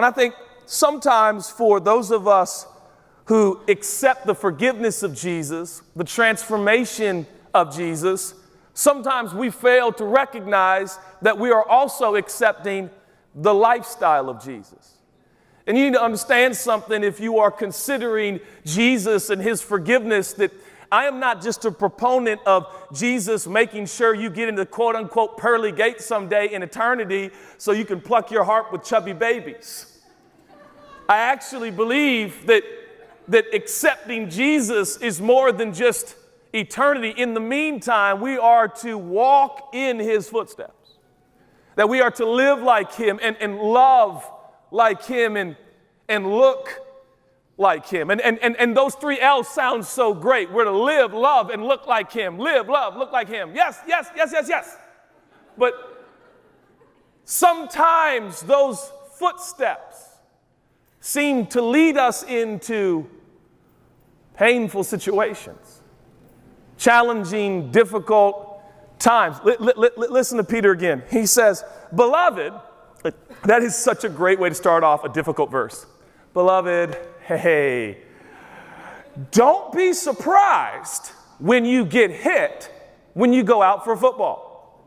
And I think sometimes for those of us who accept the forgiveness of Jesus, the transformation of Jesus, sometimes we fail to recognize that we are also accepting the lifestyle of Jesus. And you need to understand something if you are considering Jesus and his forgiveness, that I am not just a proponent of Jesus making sure you get into quote unquote pearly gates someday in eternity so you can pluck your heart with chubby babies. I actually believe that accepting Jesus is more than just eternity. In the meantime, we are to walk in his footsteps, that we are to live like him and love like him and look like him. And those three L's sound so great. We're to live, love, and look like him. Live, love, look like him. Yes, yes, yes, yes, yes. But sometimes those footsteps seem to lead us into painful situations, challenging, difficult times. Listen to Peter again. He says, beloved, that is such a great way to start off a difficult verse. Beloved, hey, don't be surprised when you get hit when you go out for football.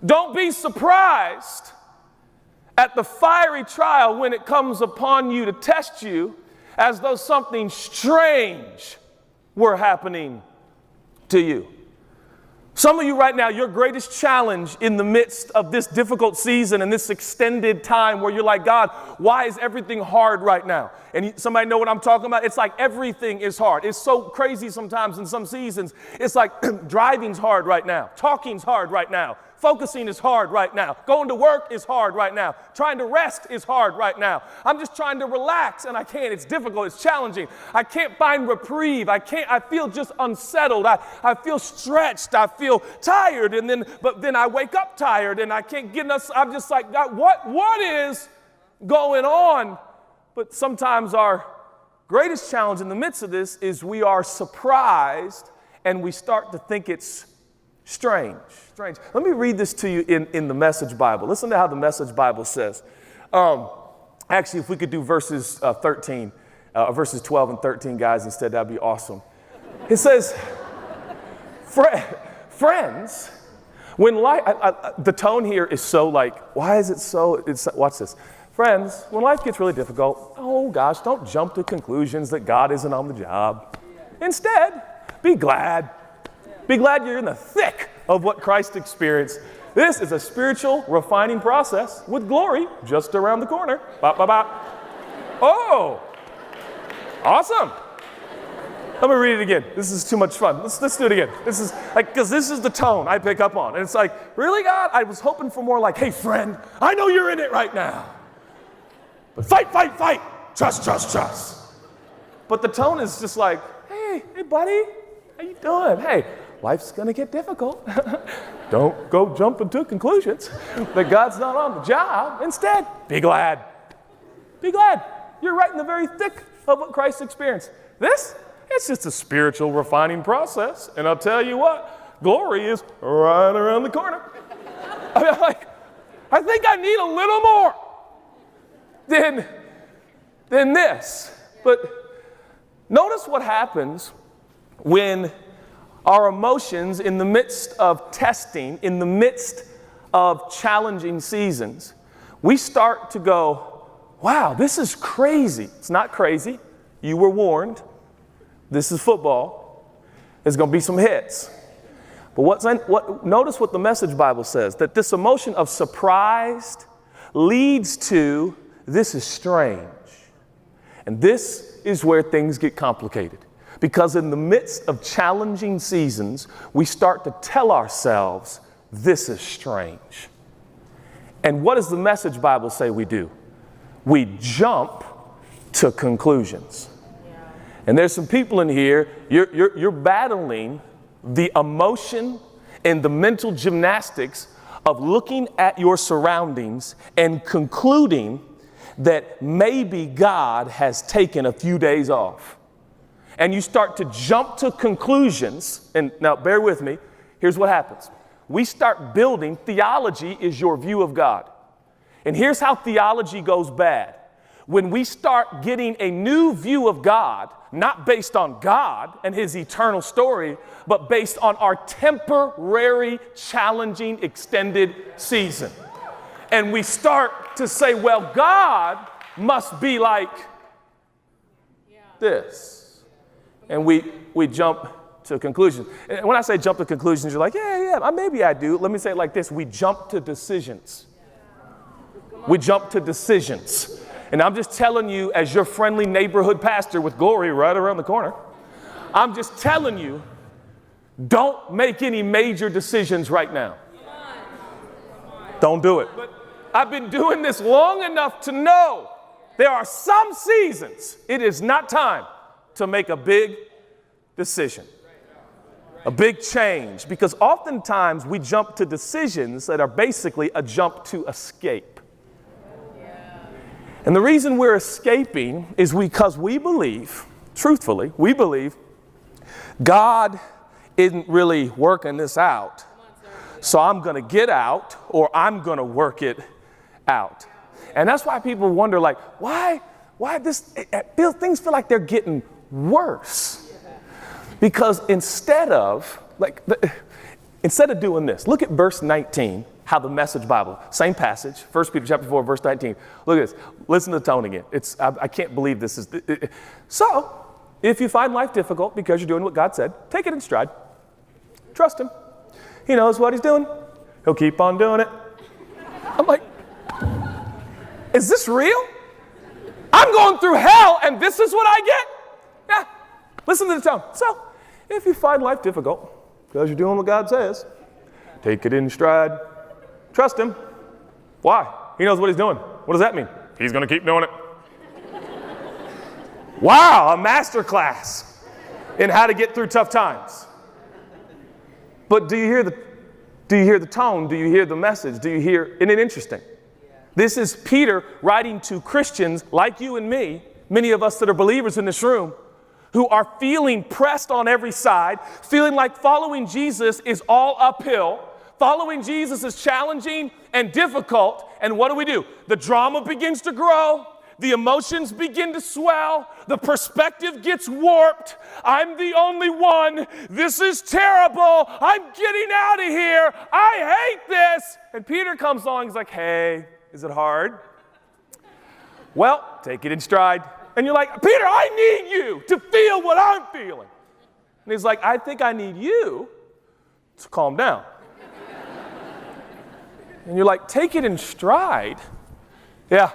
Don't be surprised at the fiery trial when it comes upon you to test you as though something strange were happening to you. Some of you right now, your greatest challenge in the midst of this difficult season and this extended time where you're like, God, why is everything hard right now? And somebody know what I'm talking about? It's like everything is hard. It's so crazy sometimes in some seasons. It's like driving's hard right now. Talking's hard right now. Focusing is hard right now. Going to work is hard right now. Trying to rest is hard right now. I'm just trying to relax and I can't. It's difficult. It's challenging. I can't find reprieve. I feel just unsettled. I feel stretched. I feel tired. But then I wake up tired and I can't get enough. I'm just like, God, what is going on? But sometimes our greatest challenge in the midst of this is we are surprised and we start to think it's strange. Let me read this to you in the Message Bible. Listen to how the Message Bible says. Actually, if we could do verses 13, verses 12 and 13, guys, instead, that'd be awesome. It says, friends, when life, the tone here is so like, why is it so, watch this. Friends, when life gets really difficult, oh gosh, don't jump to conclusions that God isn't on the job. Instead, be glad. Be glad you're in the thick of what Christ experienced. This is a spiritual refining process with glory just around the corner. Bop, bop, bop. Oh, awesome. Let me read it again. This is too much fun. Let's do it again. This is like, because this is the tone I pick up on. And it's like, really, God? I was hoping for more like, hey, friend, I know you're in it right now. But fight, fight, fight. Trust, trust, trust. But the tone is just like, hey, buddy, how you doing? Hey, life's going to get difficult. Don't go jumping to conclusions that God's not on the job. Instead, be glad. Be glad. You're right in the very thick of what Christ experienced. It's just a spiritual refining process. And I'll tell you what, glory is right around the corner. I think I need a little more than this. But notice what happens when our emotions in the midst of testing, in the midst of challenging seasons, we start to go, wow, this is crazy. It's not crazy. You were warned. This is football. There's going to be some hits. But notice what the Message Bible says, that this emotion of surprised leads to this is strange. And this is where things get complicated. Because in the midst of challenging seasons, we start to tell ourselves, this is strange. And what does the Message Bible say we do? We jump to conclusions. Yeah. And there's some people in here, you're battling the emotion and the mental gymnastics of looking at your surroundings and concluding that maybe God has taken a few days off. And you start to jump to conclusions. And now bear with me. Here's what happens. We start building, theology is your view of God. And here's how theology goes bad. when we start getting a new view of God, not based on God and his eternal story, but based on our temporary, challenging, extended season. And we start to say, well, God must be like this. And we jump to conclusions. And when I say jump to conclusions, you're like, yeah, maybe I do. Let me say it like this. We jump to decisions. We jump to decisions. And I'm just telling you, as your friendly neighborhood pastor with glory right around the corner, I'm just telling you, don't make any major decisions right now. Don't do it. I've been doing this long enough to know there are some seasons it is not time to make a big decision, a big change, because oftentimes we jump to decisions that are basically a jump to escape. And the reason we're escaping is because we believe, truthfully, we believe God isn't really working this out. So I'm going to get out, or I'm going to work it out. And that's why people wonder, like, why things feel like they're getting worse. Because instead of doing this, look at verse 19. How the Message Bible, same passage, 1 Peter chapter 4, verse 19. Look at this. Listen to the tone again. I can't believe this is. So, if you find life difficult because you're doing what God said, take it in stride. Trust him. He knows what he's doing. He'll keep on doing it. I'm like, is this real? I'm going through hell and this is what I get? Yeah. Listen to the tone. So, if you find life difficult because you're doing what God says, take it in stride. Trust him. Why? He knows what he's doing. What does that mean? He's going to keep doing it. Wow, a master class in how to get through tough times. But do you hear the tone? Do you hear the message? Isn't it interesting? This is Peter writing to Christians like you and me, many of us that are believers in this room, who are feeling pressed on every side, feeling like following Jesus is all uphill. Following Jesus is challenging and difficult. And what do? The drama begins to grow. The emotions begin to swell. The perspective gets warped. I'm the only one. This is terrible. I'm getting out of here. I hate this. And Peter comes along. He's like, hey, is it hard? Well, take it in stride. And you're like, Peter, I need you to feel what I'm feeling. And he's like, I think I need you to calm down. And you're like, take it in stride. Yeah.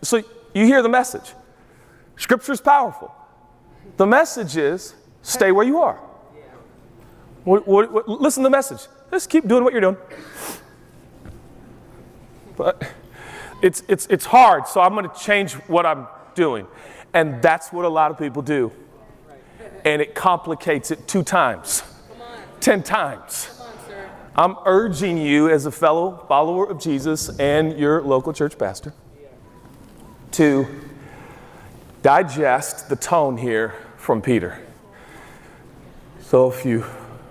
So you hear the message. Scripture's powerful. The message is, stay where you are. Listen to the message. Just keep doing what you're doing. But it's hard, so I'm going to change what I'm doing. And that's what a lot of people do. And it complicates it 2 times, 10 times. I'm urging you as a fellow follower of Jesus and your local church pastor to digest the tone here from Peter. So if you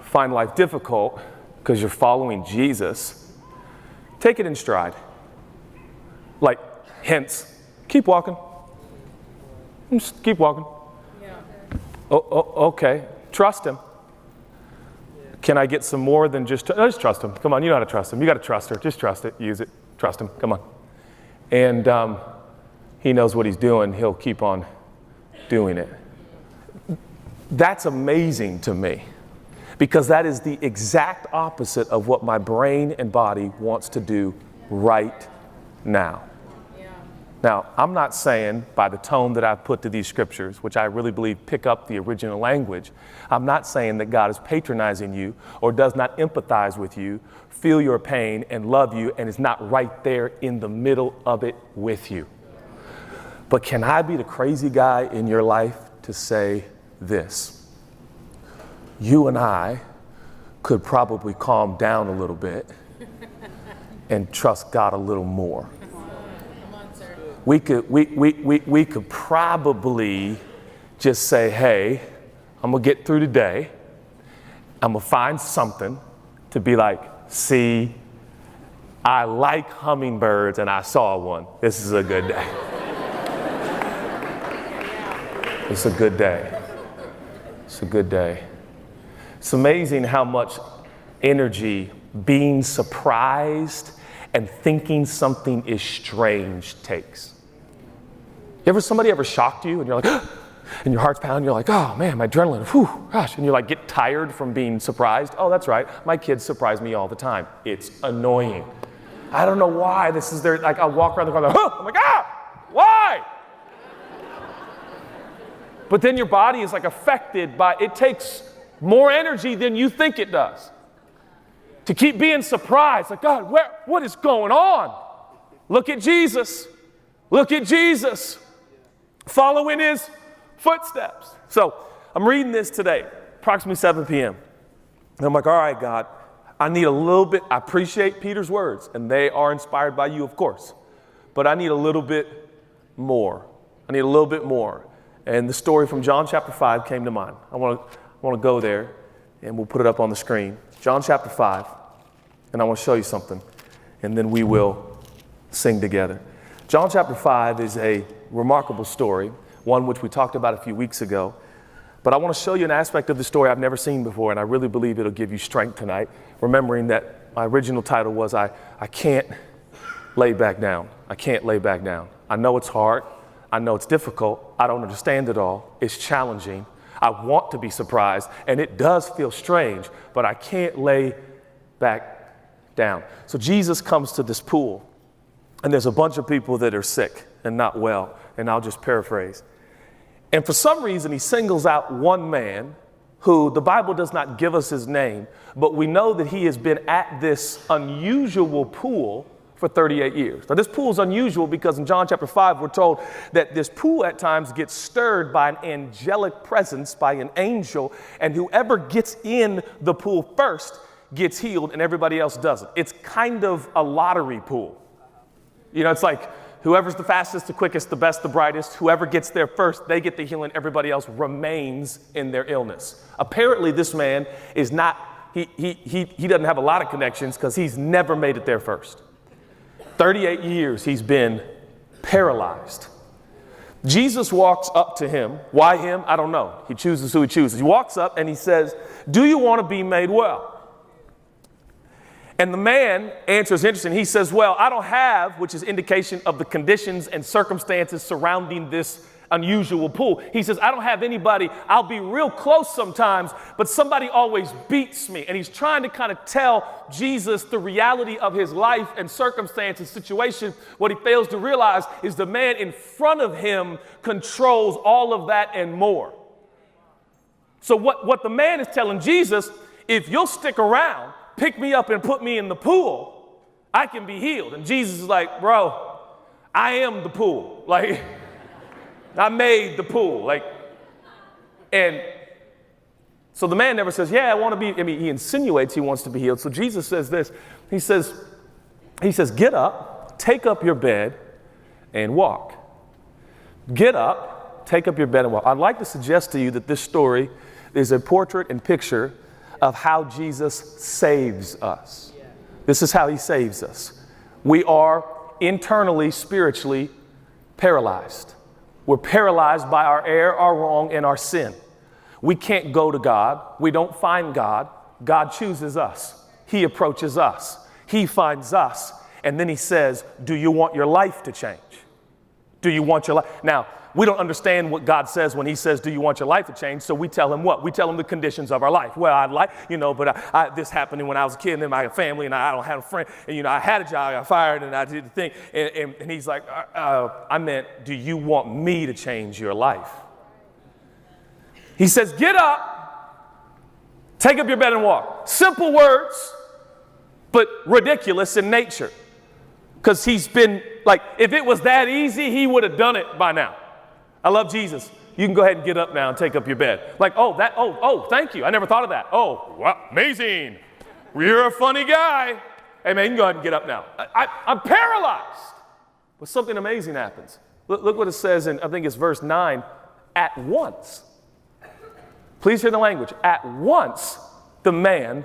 find life difficult because you're following Jesus, take it in stride. Like, hence, keep walking. Just keep walking. Okay. Trust him. Can I get some more than just trust him? Come on, you know how to trust him. You got to trust her. Just trust it. Use it. Trust him. Come on. And he knows what he's doing. He'll keep on doing it. That's amazing to me, because that is the exact opposite of what my brain and body wants to do right now. Now, I'm not saying by the tone that I've put to these scriptures, which I really believe pick up the original language, I'm not saying that God is patronizing you or does not empathize with you, feel your pain and love you, and is not right there in the middle of it with you. But can I be the crazy guy in your life to say this? You and I could probably calm down a little bit and trust God a little more. We could probably just say, hey, I'm going to get through today. I'm going to find something to be like, see, I like hummingbirds and I saw one. This is a good day. It's a good day. It's a good day. It's amazing how much energy being surprised and thinking something is strange takes. Somebody ever shocked you and you're like, and your heart's pounding, you're like, oh man, my adrenaline, whew, gosh. And you like get tired from being surprised. Oh, that's right. My kids surprise me all the time. It's annoying. I don't know why this is their, like I'll walk around the corner, I'm like, why? But then your body is like affected by, it takes more energy than you think it does to keep being surprised. Like, God, what is going on? Look at Jesus. Look at Jesus. Follow in his footsteps. So I'm reading this today, approximately 7 p.m. And I'm like, all right, God, I need a little bit. I appreciate Peter's words, and they are inspired by you, of course. But I need a little bit more. I need a little bit more. And the story from John chapter 5 came to mind. I want to go there, and we'll put it up on the screen. John chapter 5, and I want to show you something, and then we will sing together. John chapter 5 is a remarkable story, one which we talked about a few weeks ago. But I want to show you an aspect of the story I've never seen before, and I really believe it'll give you strength tonight, remembering that my original title was I Can't Lay Back Down. I can't lay back down. I know it's hard. I know it's difficult. I don't understand it all. It's challenging. I want to be surprised, and it does feel strange, but I can't lay back down. So Jesus comes to this pool, and there's a bunch of people that are sick and not well, and I'll just paraphrase. And for some reason, he singles out one man who the Bible does not give us his name, but we know that he has been at this unusual pool for 38 years. Now, this pool is unusual because in John chapter 5, we're told that this pool at times gets stirred by an angelic presence, by an angel, and whoever gets in the pool first gets healed and everybody else doesn't. It's kind of a lottery pool. You know, it's like whoever's the fastest, the quickest, the best, the brightest, whoever gets there first, they get the healing, everybody else remains in their illness. Apparently, this man is not, he doesn't have a lot of connections because he's never made it there first. 38 years he's been paralyzed. Jesus walks up to him. Why him? I don't know. He chooses who he chooses. He walks up and he says, do you want to be made well? And the man answers interesting. He says, well, I don't have, which is indication of the conditions and circumstances surrounding this unusual pool. He says, I don't have anybody. I'll be real close sometimes, but somebody always beats me. And he's trying to kind of tell Jesus the reality of his life and circumstance and situation. What he fails to realize is the man in front of him controls all of that and more. So what the man is telling Jesus, if you'll stick around, pick me up and put me in the pool, I can be healed. And Jesus is like, bro, I am the pool. Like, I made the pool. Like, and so the man never says, yeah, I want to be, he insinuates he wants to be healed. So Jesus says this, he says, get up, take up your bed and walk. Get up, take up your bed and walk. I'd like to suggest to you that this story is a portrait and picture of how Jesus saves us. This is how he saves us. We are internally, spiritually paralyzed. We're paralyzed by our error, our wrong, and our sin. We can't go to God. We don't find God. God chooses us. He approaches us. He finds us. And then he says, do you want your life to change? Do you want your life? Now, we don't understand what God says when he says, do you want your life to change? So we tell him what? We tell him the conditions of our life. Well, I'd like, but this happened when I was a kid and then my family and I don't have a friend. And, I had a job, I got fired and I did the thing. And he's like, I meant, do you want me to change your life? He says, get up, take up your bed and walk. Simple words, but ridiculous in nature. Because he's been like, if it was that easy, he would have done it by now. I love Jesus. You can go ahead and get up now and take up your bed. Like, thank you. I never thought of that. Oh, wow, amazing. You're a funny guy. Hey, man, you can go ahead and get up now. I'm paralyzed. But something amazing happens. Look what it says in, I think it's verse 9, at once. Please hear the language. At once, the man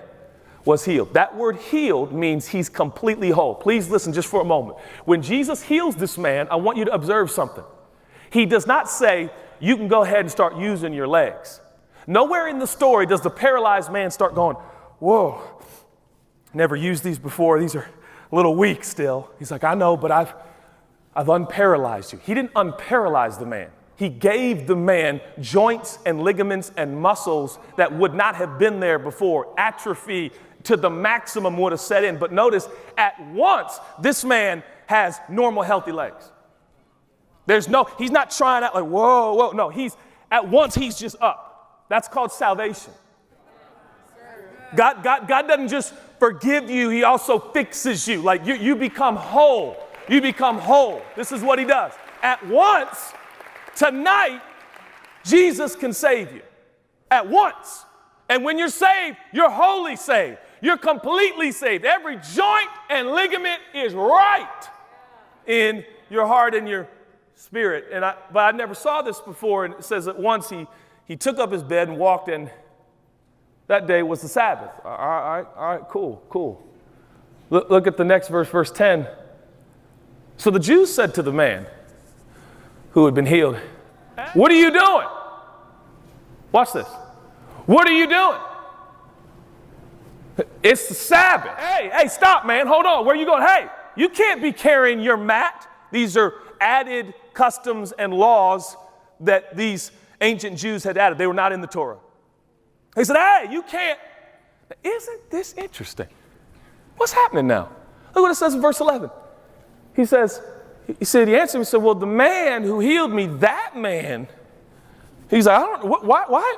was healed. That word healed means he's completely whole. Please listen just for a moment. When Jesus heals this man, I want you to observe something. He does not say, you can go ahead and start using your legs. Nowhere in the story does the paralyzed man start going, whoa, never used these before. These are a little weak still. He's like, I know, but I've unparalyzed you. He didn't unparalyze the man. He gave the man joints and ligaments and muscles that would not have been there before. Atrophy to the maximum would have set in. But notice, at once, this man has normal, healthy legs. He's not trying out like, whoa. No, at once he's just up. That's called salvation. God doesn't just forgive you, he also fixes you. Like you become whole. You become whole. This is what he does. At once, tonight, Jesus can save you. At once. And when you're saved, you're wholly saved. You're completely saved. Every joint and ligament is right in your heart and your spirit. But I never saw this before. And it says that once he took up his bed and walked in. That day was the Sabbath. All right, cool. Look at the next verse, verse 10. So the Jews said to the man who had been healed, what are you doing? Watch this. What are you doing? It's the Sabbath. Hey, stop, man. Hold on. Where are you going? Hey, you can't be carrying your mat. These are added customs and laws that these ancient Jews had added. They were not in the Torah. He said, hey, you can't. Isn't this interesting? What's happening now? Look what it says in verse 11. He answered me, he said, well, the man who healed me, that man, he's like, I don't know, why?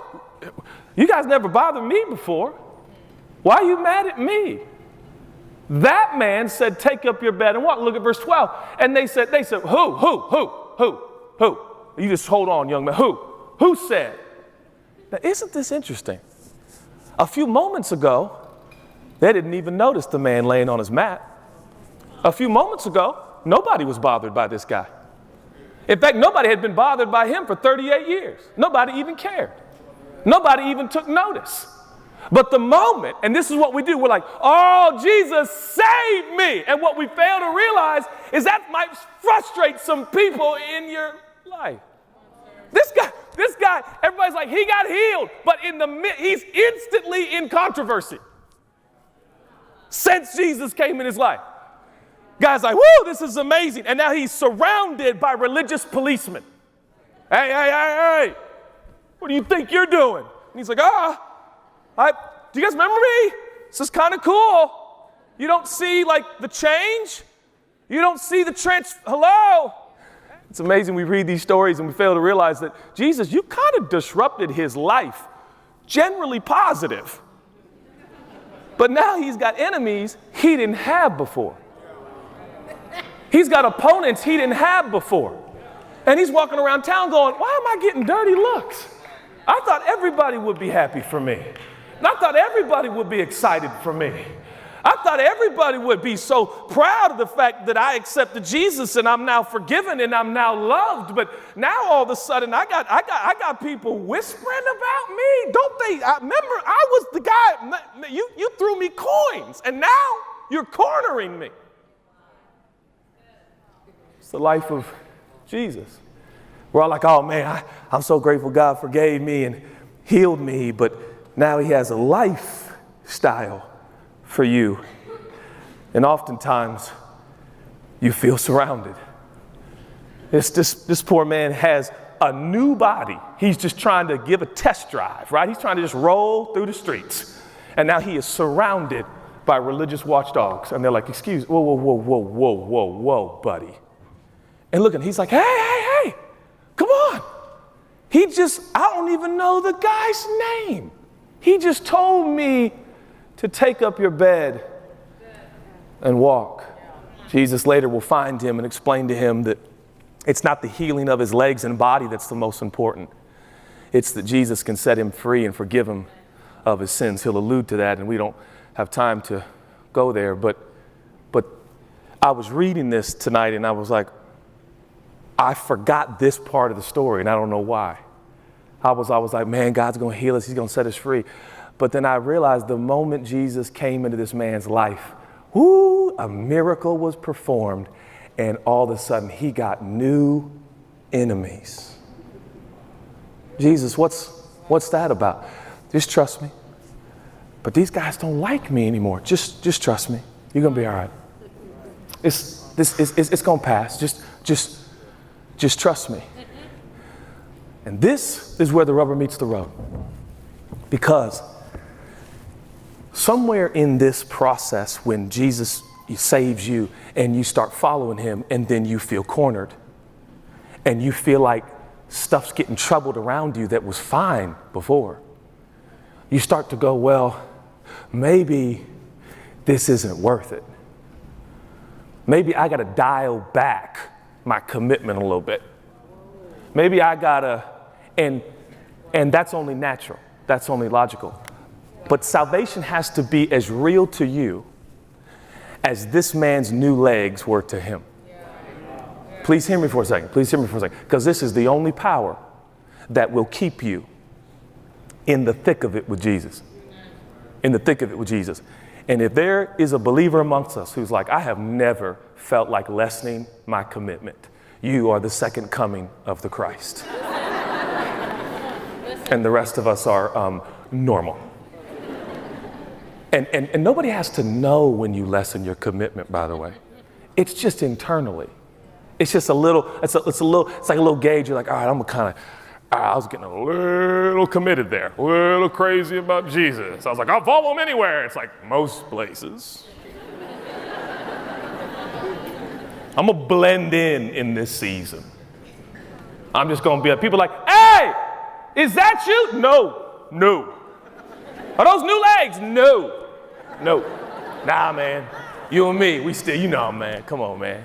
You guys never bothered me before. Why are you mad at me? That man said, take up your bed and walk. Look at verse 12. And they said, who? You just hold on, young man. Who said? Now, isn't this interesting? A few moments ago, they didn't even notice the man laying on his mat. A few moments ago, nobody was bothered by this guy. In fact, nobody had been bothered by him for 38 years. Nobody even cared. Nobody even took notice. But the moment, and this is what we do, we're like, oh, Jesus, save me. And what we fail to realize is that might frustrate some people in your life. This guy, everybody's like, he got healed, but he's instantly in controversy since Jesus came in his life. Guy's like, whoo, this is amazing. And now he's surrounded by religious policemen. Hey, what do you think you're doing? And he's like, do you guys remember me? This is kind of cool. You don't see like the change? You don't see the hello? It's amazing we read these stories and we fail to realize that Jesus, you kind of disrupted his life, generally positive. But now he's got enemies he didn't have before. He's got opponents he didn't have before. And he's walking around town going, why am I getting dirty looks? I thought everybody would be happy for me. And I thought everybody would be excited for me. I thought everybody would be so proud of the fact that I accepted Jesus and I'm now forgiven and I'm now loved. But now all of a sudden I got people whispering about me. Don't they? I remember I was the guy, you threw me coins and now you're cornering me. It's the life of Jesus. We're all like, oh man, I'm so grateful God forgave me and healed me, but now he has a lifestyle for you. And oftentimes you feel surrounded. This poor man has a new body. He's just trying to give a test drive, right? He's trying to just roll through the streets. And now he is surrounded by religious watchdogs. And they're like, whoa, buddy. And look, he's like, hey, come on. I don't even know the guy's name. He just told me to take up your bed and walk. Jesus later will find him and explain to him that it's not the healing of his legs and body that's the most important. It's that Jesus can set him free and forgive him of his sins. He'll allude to that, and we don't have time to go there. But I was reading this tonight, and I was like, I forgot this part of the story, and I don't know why. I was like, man, God's going to heal us. He's going to set us free. But then I realized the moment Jesus came into this man's life, a miracle was performed, and all of a sudden he got new enemies. Jesus, what's that about? Just trust me. But these guys don't like me anymore. Just trust me. You're going to be all right. It's going to pass. Just trust me. And this is where the rubber meets the road. Because somewhere in this process, when Jesus saves you and you start following him, and then you feel cornered and you feel like stuff's getting troubled around you that was fine before, you start to go, well, maybe this isn't worth it. Maybe I got to dial back my commitment a little bit. Maybe I got to, and that's only natural. That's only logical. But salvation has to be as real to you as this man's new legs were to him. Please hear me for a second. Please hear me for a second. Because this is the only power that will keep you in the thick of it with Jesus. In the thick of it with Jesus. And if there is a believer amongst us who's like, I have never felt like lessening my commitment, you are the second coming of the Christ. And the rest of us are normal. And nobody has to know when you lessen your commitment, by the way. It's just internally. It's just a little, it's like a little gauge. You're like, all right, I was getting a little committed there, a little crazy about Jesus. I was like, I'll follow him anywhere. It's like most places. I'm going to blend in this season. I'm just going to be, people like, hey, is that you? No. Are those new legs? No. Nah, man. You and me, we still, man. Come on, man.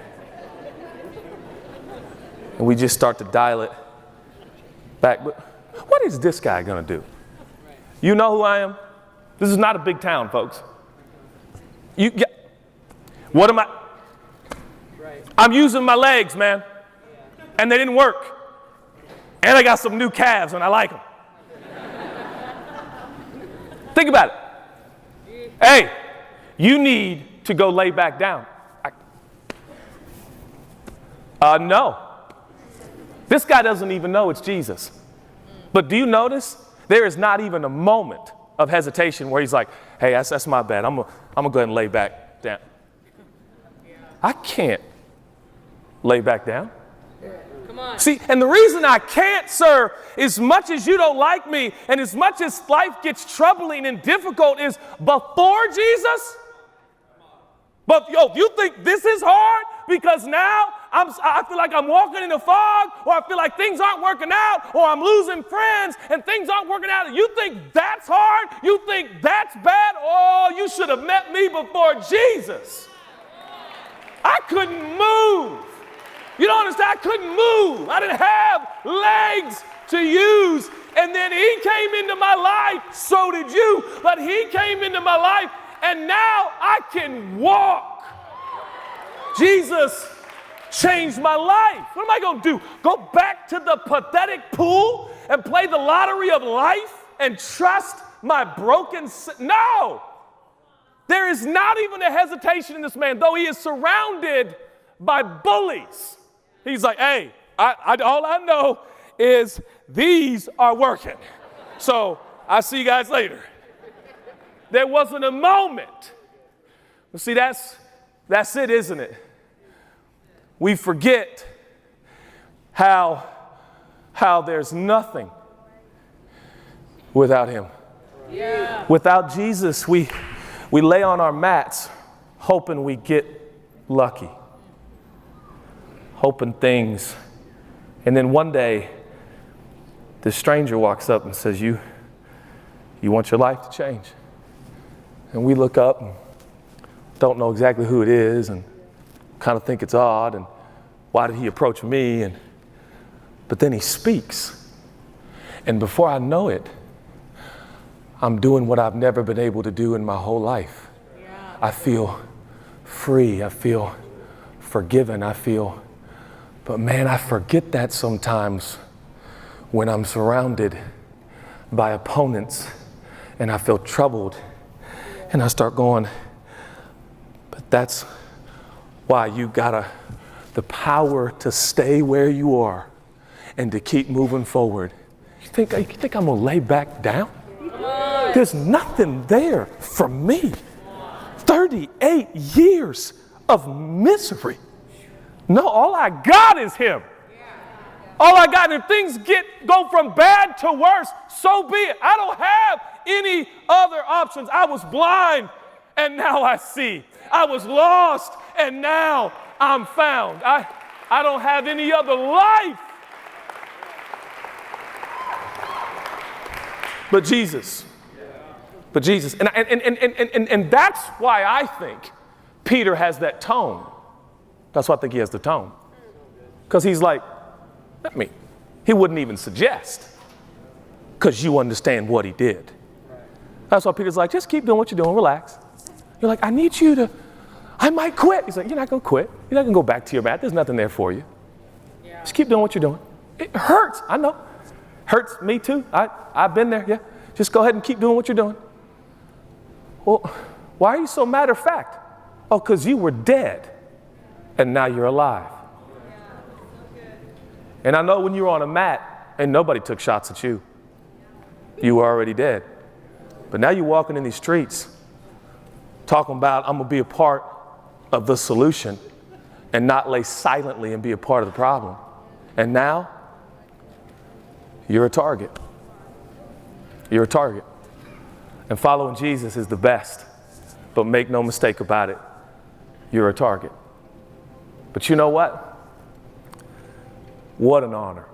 And we just start to dial it back. But what is this guy going to do? You know who I am? This is not a big town, folks. What am I? I'm using my legs, man. And they didn't work. And I got some new calves and I like them. Think about it. Hey, you need to go lay back down. No. This guy doesn't even know it's Jesus. But do you notice there is not even a moment of hesitation where he's like, hey, that's my bad. I'm gonna go ahead and lay back down. I can't lay back down. Come on. See, and the reason I can't, sir, as much as you don't like me and as much as life gets troubling and difficult, is before Jesus. But you think this is hard because now I feel like I'm walking in a fog, or I feel like things aren't working out, or I'm losing friends and things aren't working out. You think that's hard? You think that's bad? Oh, you should have met me before Jesus. I couldn't move. You don't understand? I couldn't move. I didn't have legs to use. And then he came into my life. So did you. But he came into my life, and now I can walk. Jesus changed my life. What am I going to do? Go back to the pathetic pool and play the lottery of life and trust my broken? No. There is not even a hesitation in this man, though he is surrounded by bullies. He's like, hey, all I know is these are working. So I'll see you guys later. There wasn't a moment. But see, that's it, isn't it? We forget how there's nothing without him. Yeah. Without Jesus, we lay on our mats hoping we get lucky. Hoping things. And then one day, this stranger walks up and says, you want your life to change? And we look up and don't know exactly who it is and kind of think it's odd, and why did he approach me? But then he speaks. And before I know it, I'm doing what I've never been able to do in my whole life. Yeah. I feel free. I feel forgiven. But man, I forget that sometimes when I'm surrounded by opponents and I feel troubled and I start going, but that's why you gotta, the power to stay where you are and to keep moving forward You think I'm going to lay back down? There's nothing there for me. 38 years of misery. No, all I got is him. All I got, and if things go from bad to worse, so be it. I don't have any other options. I was blind, and now I see. I was lost, and now I'm found. I don't have any other life but Jesus. But Jesus. And that's why I think Peter has that tone. That's why I think he has the tone. Because he's like, he wouldn't even suggest, because you understand what he did. That's why Peter's like, just keep doing what you're doing, relax. You're like, I might quit. He's like, you're not going to quit. You're not going to go back to your mat. There's nothing there for you. Yeah. Just keep doing what you're doing. It hurts, I know. Hurts me too. I've been there, yeah. Just go ahead and keep doing what you're doing. Well, why are you so matter of fact? Oh, because you were dead, and now you're alive. And I know when you were on a mat and nobody took shots at you, you were already dead. But now you're walking in these streets talking about, I'm going to be a part of the solution and not lay silently and be a part of the problem. And now you're a target. You're a target. And following Jesus is the best. But make no mistake about it, you're a target. But you know what? What an honor.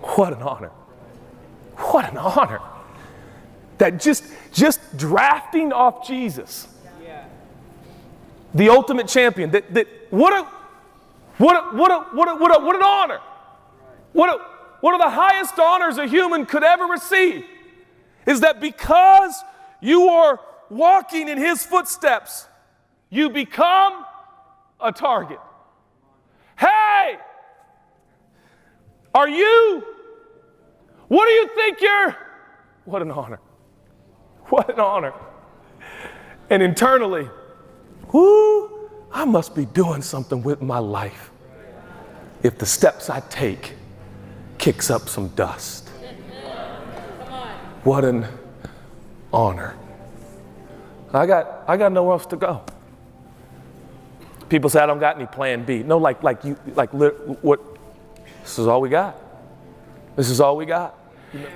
What an honor. What an honor. That just drafting off Jesus, the ultimate champion, what an honor. One of the highest honors a human could ever receive is that because you are walking in his footsteps, you become a target. Hey! What do you think what an honor. What an honor. And internally, I must be doing something with my life if the steps I take kicks up some dust. What an honor. I got nowhere else to go. People say I don't got any plan B. No, what? This is all we got. This is all we got.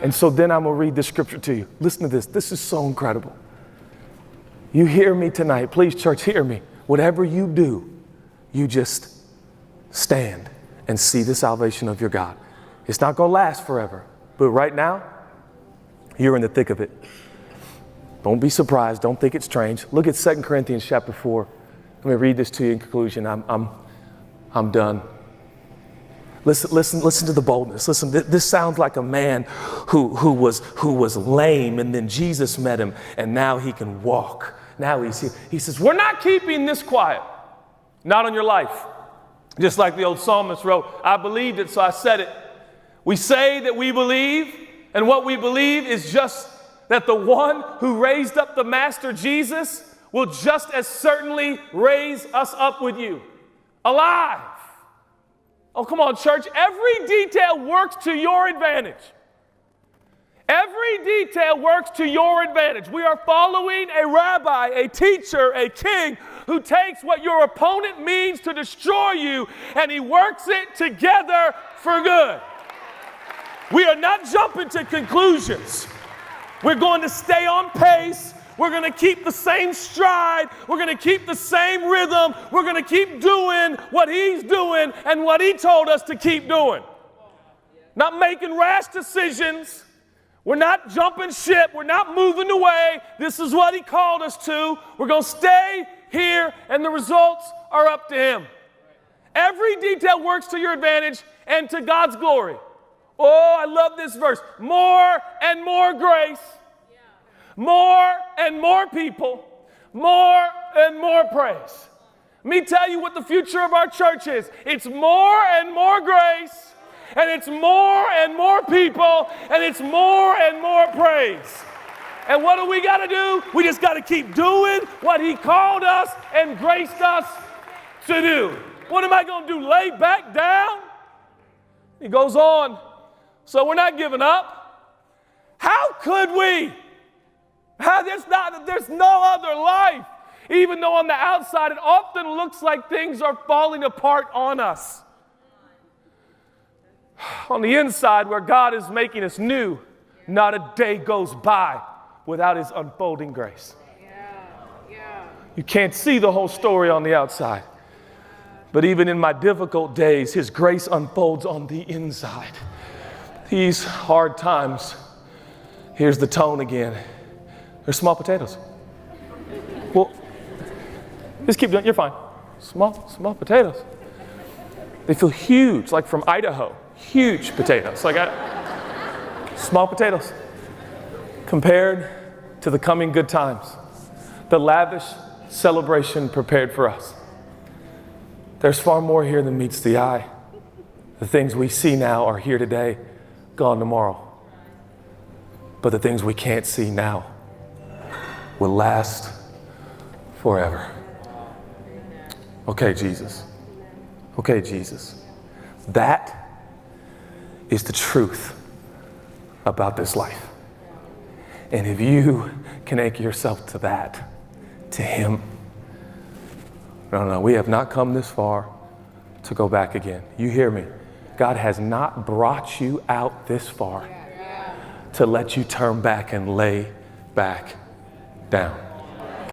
And so then I'm going to read this scripture to you. Listen to this. This is so incredible. You hear me tonight. Please, church, hear me. Whatever you do, you just stand and see the salvation of your God. It's not going to last forever. But right now, you're in the thick of it. Don't be surprised. Don't think it's strange. Look at 2 Corinthians chapter 4. Let me read this to you in conclusion. I'm done. Listen to the boldness. Listen, this sounds like a man who was lame, and then Jesus met him, and now he can walk. Now he's here. He says, we're not keeping this quiet. Not on your life. Just like the old psalmist wrote, I believed it, so I said it. We say that we believe, and what we believe is just that the one who raised up the Master Jesus will just as certainly raise us up with you. Alive. Oh, come on, church. Every detail works to your advantage. Every detail works to your advantage. We are following a rabbi, a teacher, a king who takes what your opponent means to destroy you and he works it together for good. We are not jumping to conclusions. We're going to stay on pace. We're going to keep the same stride. We're going to keep the same rhythm. We're going to keep doing what he's doing and what he told us to keep doing. Not making rash decisions. We're not jumping ship. We're not moving away. This is what he called us to. We're going to stay here, and the results are up to him. Every detail works to your advantage and to God's glory. Oh, I love this verse. More and more grace. More and more people, more and more praise. Let me tell you what the future of our church is. It's more and more grace, and it's more and more people, and it's more and more praise. And what do we got to do? We just got to keep doing what he called us and graced us to do. What am I going to do? Lay back down? He goes on. so we're not giving up. How could we? There's no other life. Even though on the outside it often looks like things are falling apart on us. On the inside, where God is making us new, not a day goes by without his unfolding grace. You can't see the whole story on the outside. But even in my difficult days, his grace unfolds on the inside. These hard times, here's the tone again. They're small potatoes. Well, just keep doing it. You're fine. Small potatoes. They feel huge, like from Idaho. Huge potatoes. Small potatoes. Compared to the coming good times, the lavish celebration prepared for us. There's far more here than meets the eye. The things we see now are here today, gone tomorrow. But the things we can't see now will last forever. Okay, Jesus. Okay, Jesus. That is the truth about this life. And if you can anchor yourself to that, to him, no, we have not come this far to go back again. You hear me? God has not brought you out this far to let you turn back and lay back down.